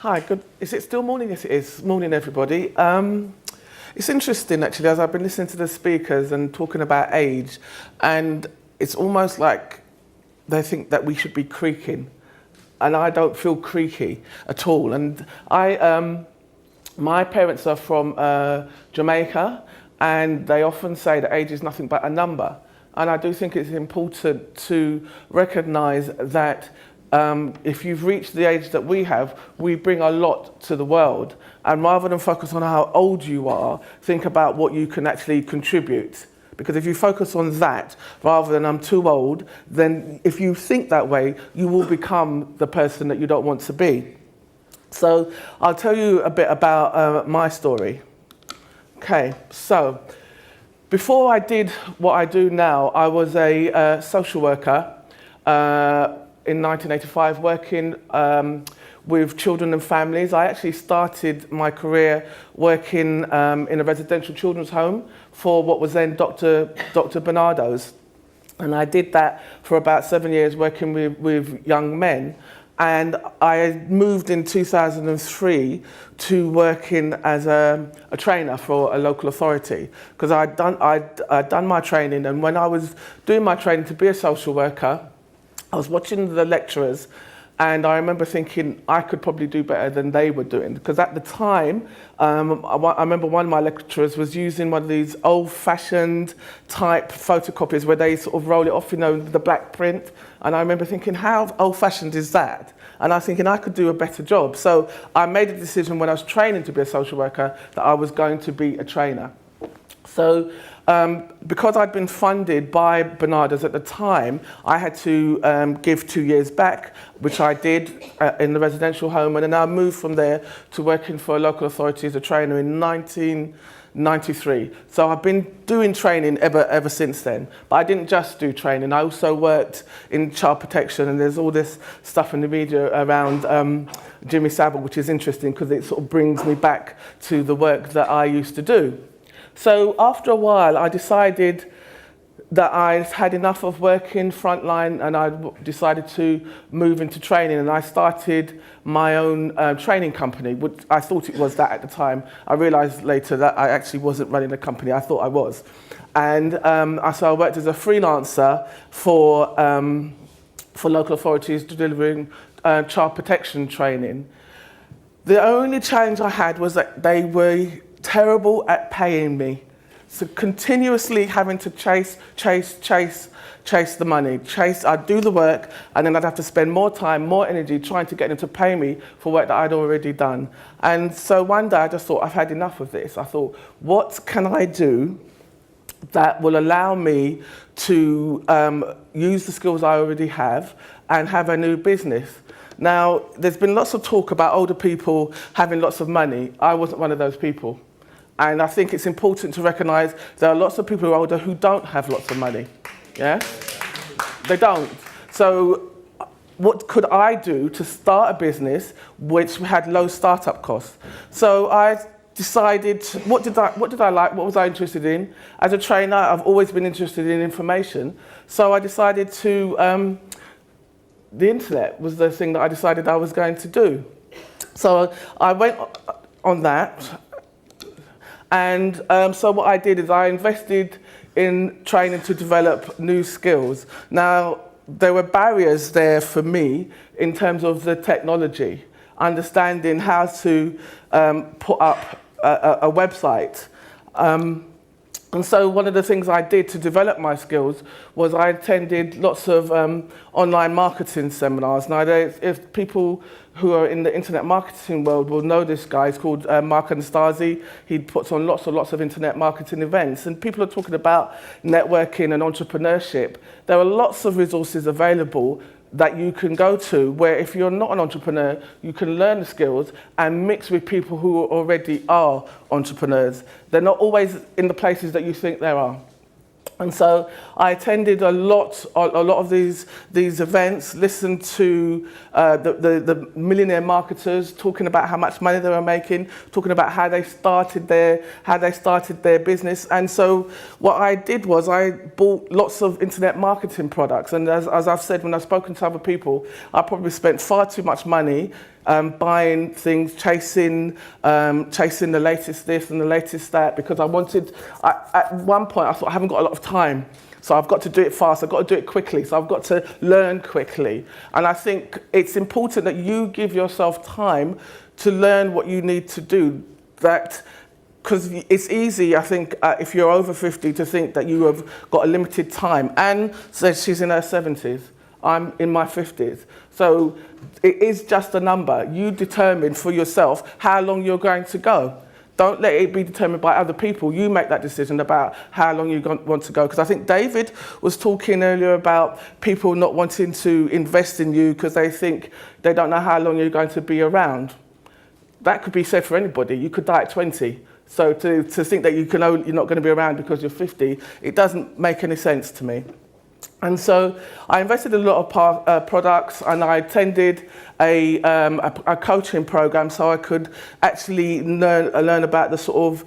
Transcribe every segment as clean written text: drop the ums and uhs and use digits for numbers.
Hi, good. Is it still morning? Yes, it is. Morning, everybody. It's interesting, actually, as I've been listening to the speakers and talking about age, and it's almost like they think that we should be creaking, and I don't feel creaky at all. And my parents are from Jamaica, and they often say that age is nothing but a number. And I do think it's important to recognise that if you've reached the age that we have, we bring a lot to the world. And rather than focus on how old you are, think about what you can actually contribute. Because if you focus on that, rather than I'm too old, then if you think that way, you will become the person that you don't want to be. So I'll tell you a bit about my story. Okay, so before I did what I do now, I was a social worker in 1985, working with children and families. I actually started my career working in a residential children's home for what was then Dr. Bernardo's. And I did that for about 7 years, working with young men. And I moved in 2003 to working as a trainer for a local authority, because I'd done my training, and when I was doing my training to be a social worker, I was watching the lecturers, and I remember thinking I could probably do better than they were doing, because at the time, I remember one of my lecturers was using one of these old-fashioned type photocopies where they sort of roll it off, you know, the black print. And I remember thinking, how old-fashioned is that? And I was thinking I could do a better job. So I made a decision when I was training to be a social worker that I was going to be a trainer. So because I'd been funded by Bernardo's at the time, I had to give 2 years back, which I did in the residential home, and then I moved from there to working for a local authority as a trainer in 1993. So I've been doing training ever since then. But I didn't just do training, I also worked in child protection, and there's all this stuff in the media around Jimmy Savile, which is interesting because it sort of brings me back to the work that I used to do. So after a while, I decided that I had enough of working frontline, and I decided to move into training, and I started my own training company, which I thought it was that at the time. I realised later that I actually wasn't running a company, I thought I was. And so I worked as a freelancer for local authorities delivering child protection training. The only challenge I had was that they were terrible at paying me. So continuously having to chase the money. I'd do the work, and then I'd have to spend more time, more energy trying to get them to pay me for work that I'd already done. And so one day I just thought, I've had enough of this. I thought, what can I do that will allow me to use the skills I already have and have a new business? Now, there's been lots of talk about older people having lots of money. I wasn't one of those people. And I think it's important to recognise there are lots of people who are older who don't have lots of money. Yeah? They don't. So what could I do to start a business which had low startup costs? So I decided, what did I like? What was I interested in? As a trainer, I've always been interested in information. So I decided to, the internet was the thing that I decided I was going to do. So I went on that. And so what I did is I invested in training to develop new skills. Now, there were barriers there for me in terms of the technology, understanding how to put up a website. And so one of the things I did to develop my skills was I attended lots of online marketing seminars. Now, if people who are in the internet marketing world will know this guy. He's called Mark Anastasi. He puts on lots of internet marketing events. And people are talking about networking and entrepreneurship. There are lots of resources available that you can go to where if you're not an entrepreneur, you can learn the skills and mix with people who already are entrepreneurs. They're not always in the places that you think there are. And so I attended a lot of these events, listened to the millionaire marketers talking about how much money they were making, talking about how they started their business. And so what I did was I bought lots of internet marketing products. And as I've said when I've spoken to other people, I probably spent far too much money buying things, chasing the latest this and the latest that, because at one point I thought I haven't got a lot of time. So I've got to do it fast, I've got to do it quickly, so I've got to learn quickly. And I think it's important that you give yourself time to learn what you need to do. Because it's easy, I think, if you're over 50 to think that you have got a limited time. Anne says she's in her 70s, I'm in my 50s. So it is just a number. You determine for yourself how long you're going to go. Don't let it be determined by other people. You make that decision about how long you want to go. Because I think David was talking earlier about people not wanting to invest in you because they think they don't know how long you're going to be around. That could be said for anybody. You could die at 20. So to think that you're not going to be around because you're 50, it doesn't make any sense to me. And so I invested in a lot of products, and I attended a coaching program so I could actually learn about the sort of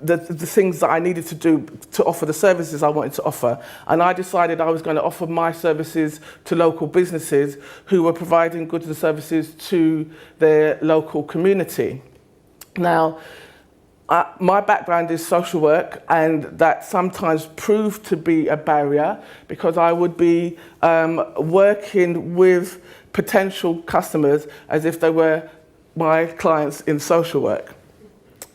the things that I needed to do to offer the services I wanted to offer. And I decided I was going to offer my services to local businesses who were providing goods and services to their local community. Now, my background is social work, and that sometimes proved to be a barrier because I would be working with potential customers as if they were my clients in social work.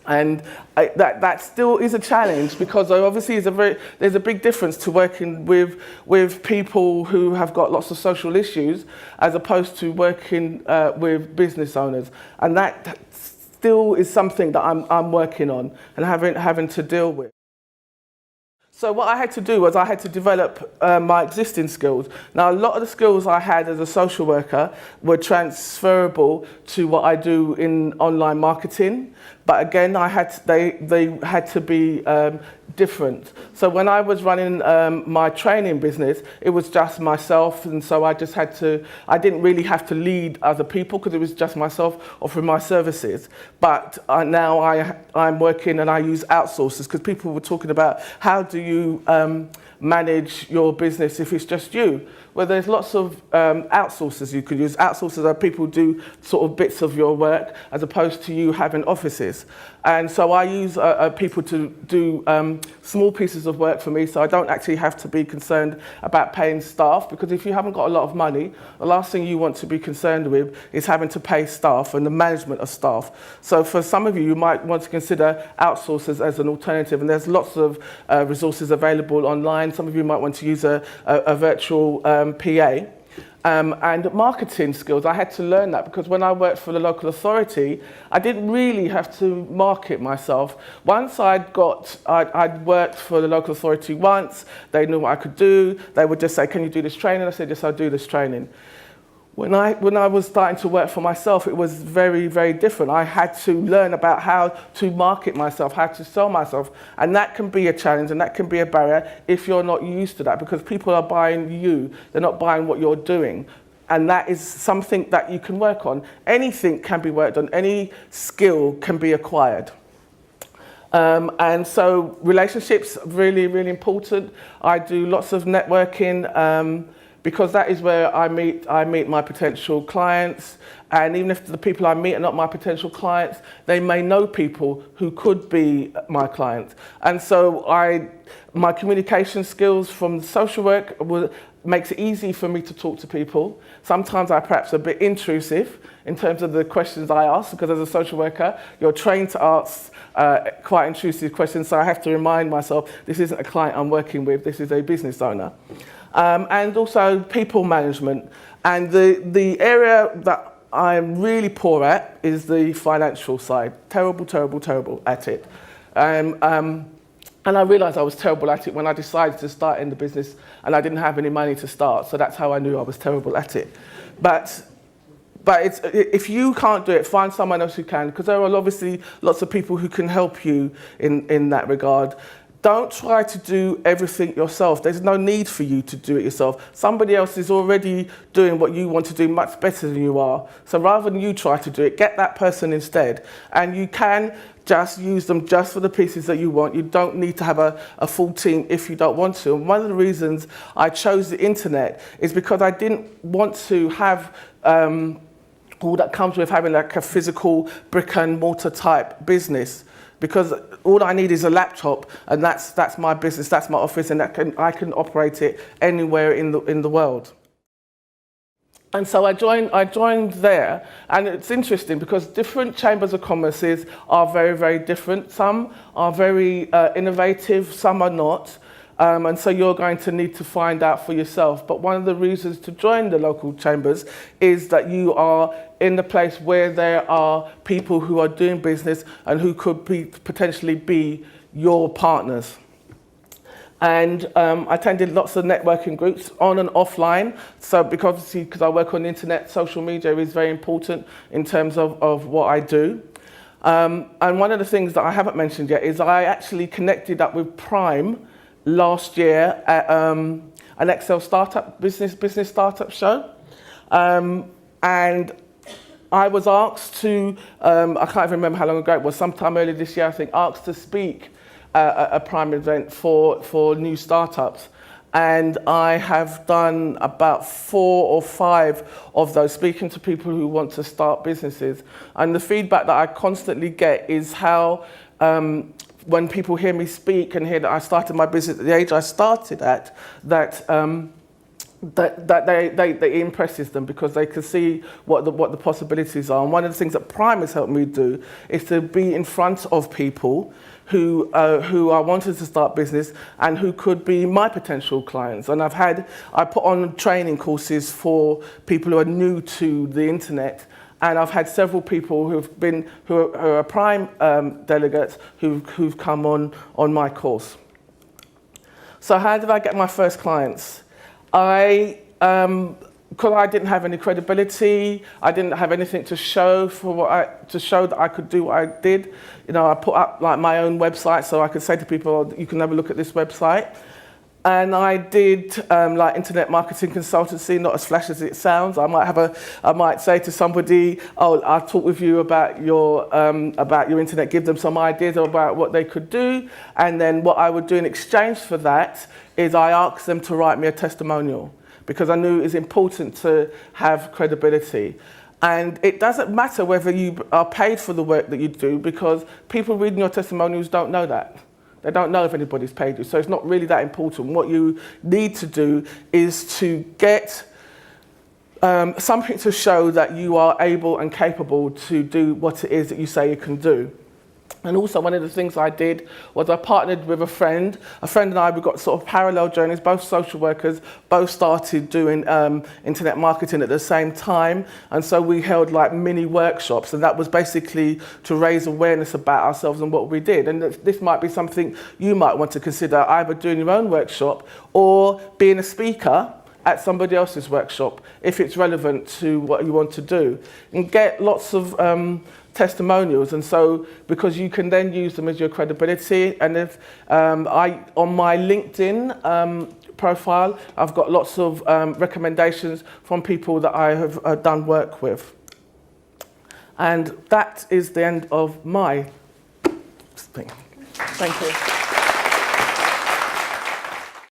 And that still is a challenge because obviously there's a big difference to working with people who have got lots of social issues as opposed to working with business owners. And that still is something that I'm working on and having to deal with. So what I had to do was I had to develop my existing skills. Now, a lot of the skills I had as a social worker were transferable to what I do in online marketing, but again, they had to be different. So when I was running my training business, it was just myself, and so I didn't really have to lead other people because it was just myself offering my services. But now I'm working and I use outsourcers because people were talking about how do you manage your business if it's just you? Well, there's lots of outsourcers you could use. Outsourcers are people who do sort of bits of your work as opposed to you having offices. And so I use people to do small pieces of work for me, so I don't actually have to be concerned about paying staff, because if you haven't got a lot of money, the last thing you want to be concerned with is having to pay staff and the management of staff. So for some of you, you might want to consider outsourcers as an alternative, and there's lots of resources available online. Some of you might want to use a virtual PA. And marketing skills, I had to learn that because when I worked for the local authority, I didn't really have to market myself. Once I'd worked for the local authority once, they knew what I could do. They would just say, can you do this training? I said, yes, I'll do this training. When I was starting to work for myself, it was very, very different. I had to learn about how to market myself, how to sell myself. And that can be a challenge and that can be a barrier if you're not used to that, because people are buying you, they're not buying what you're doing. And that is something that you can work on. Anything can be worked on, any skill can be acquired. And so relationships, really, really important. I do lots of networking, because that is where I meet my potential clients. And even if the people I meet are not my potential clients, they may know people who could be my clients. And so my communication skills from social work makes it easy for me to talk to people. Sometimes I'm perhaps a bit intrusive in terms of the questions I ask, because as a social worker, you're trained to ask quite intrusive questions. So I have to remind myself, this isn't a client I'm working with, this is a business owner. And also people management. And the area that I'm really poor at is the financial side. Terrible, terrible, terrible at it. And I realised I was terrible at it when I decided to start in the business and I didn't have any money to start. So that's how I knew I was terrible at it. But if you can't do it, find someone else who can, because there are obviously lots of people who can help you in that regard. Don't try to do everything yourself. There's no need for you to do it yourself. Somebody else is already doing what you want to do much better than you are. So rather than you try to do it, get that person instead. And you can just use them just for the pieces that you want. You don't need to have a full team if you don't want to. And one of the reasons I chose the internet is because I didn't want to have all that comes with having like a physical brick and mortar type business, because all I need is a laptop, and that's my business, that's my office, and I can operate it anywhere in the world. And so I joined there, and it's interesting because different chambers of commerces are very, very different. Some are very innovative, some are not. And so you're going to need to find out for yourself. But one of the reasons to join the local chambers is that you are in the place where there are people who are doing business and who could potentially be your partners. And I attended lots of networking groups on and offline. So because I work on the internet, social media is very important in terms of what I do. And one of the things that I haven't mentioned yet is I actually connected up with Prime last year at an Excel startup business startup show, and I was asked to, I can't even remember how long ago it was, sometime earlier this year I think, asked to speak at a Prime event for new startups. And I have done about 4 or 5 of those, speaking to people who want to start businesses. And the feedback that I constantly get is how when people hear me speak and hear that I started my business at the age I started at, that it impresses them because they can see what the possibilities are. And one of the things that Prime has helped me do is to be in front of people who are wanting to start business and who could be my potential clients. And I put on training courses for people who are new to the internet. And I've had several people who are Prime delegates who've come on my course. So how did I get my first clients? Because I didn't have any credibility, I didn't have anything to show that I could do what I did. You know, I put up like my own website so I could say to people, you can have a look at this website. And I did like internet marketing consultancy, not as flash as it sounds. I might say to somebody, "Oh, I'll talk with you about your internet," give them some ideas about what they could do, and then what I would do in exchange for that is I asked them to write me a testimonial because I knew it was important to have credibility. And it doesn't matter whether you are paid for the work that you do, because people reading your testimonials don't know that. They don't know if anybody's paid you, so it's not really that important. What you need to do is to get something to show that you are able and capable to do what it is that you say you can do. And also one of the things I did was I partnered with a friend. A friend and I, we got sort of parallel journeys, both social workers, both started doing internet marketing at the same time. And so we held like mini workshops, and that was basically to raise awareness about ourselves and what we did. And this might be something you might want to consider, either doing your own workshop or being a speaker at somebody else's workshop, if it's relevant to what you want to do. And get lots of testimonials, and so because you can then use them as your credibility. And if on my LinkedIn profile, I've got lots of recommendations from people that I have done work with. And that is the end of my thing. Thank you.